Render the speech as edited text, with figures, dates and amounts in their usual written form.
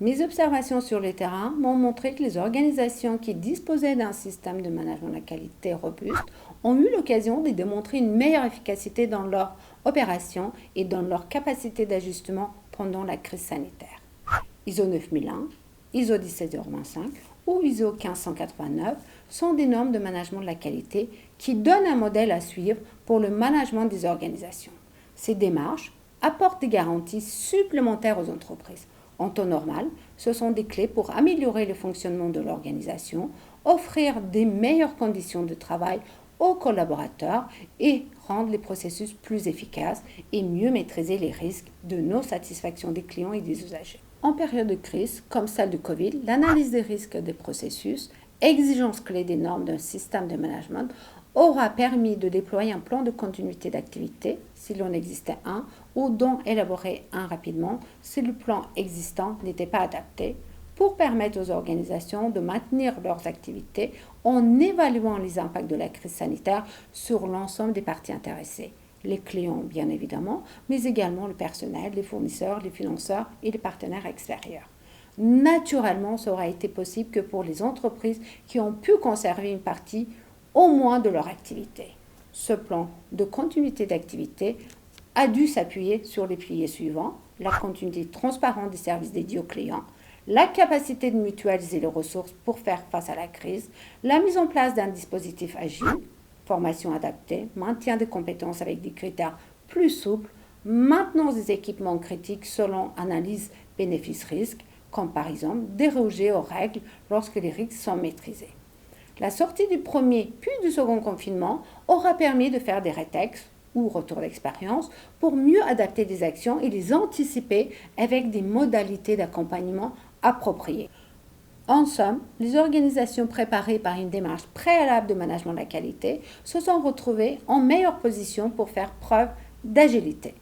Mes observations sur le terrain m'ont montré que les organisations qui disposaient d'un système de management de la qualité robuste ont eu l'occasion de démontrer une meilleure efficacité dans leur opération et dans leur capacité d'ajustement pendant la crise sanitaire. ISO 9001, ISO 17025 ou ISO 1589 sont des normes de management de la qualité qui donnent un modèle à suivre pour le management des organisations. Ces démarches apportent des garanties supplémentaires aux entreprises. En temps normal, ce sont des clés pour améliorer le fonctionnement de l'organisation, offrir des meilleures conditions de travail aux collaborateurs et rendre les processus plus efficaces et mieux maîtriser les risques de non-satisfaction des clients et des usagers. En période de crise, comme celle de Covid, l'analyse des risques des processus, exigence clé des normes d'un système de management, aura permis de déployer un plan de continuité d'activité, si l'on existait un, ou d'en élaborer un rapidement, si le plan existant n'était pas adapté, pour permettre aux organisations de maintenir leurs activités en évaluant les impacts de la crise sanitaire sur l'ensemble des parties intéressées. Les clients, bien évidemment, mais également le personnel, les fournisseurs, les financeurs et les partenaires extérieurs. Naturellement, ça aura été possible que pour les entreprises qui ont pu conserver une partie au moins de leur activité. Ce plan de continuité d'activité a dû s'appuyer sur les piliers suivants: la continuité transparente des services dédiés aux clients, la capacité de mutualiser les ressources pour faire face à la crise, la mise en place d'un dispositif agile, formation adaptée, maintien des compétences avec des critères plus souples, maintenance des équipements critiques selon analyse bénéfice-risque, comme par exemple déroger aux règles lorsque les risques sont maîtrisés. La sortie du premier puis du second confinement aura permis de faire des rétextes ou retours d'expérience pour mieux adapter les actions et les anticiper avec des modalités d'accompagnement appropriées. En somme, les organisations préparées par une démarche préalable de management de la qualité se sont retrouvées en meilleure position pour faire preuve d'agilité.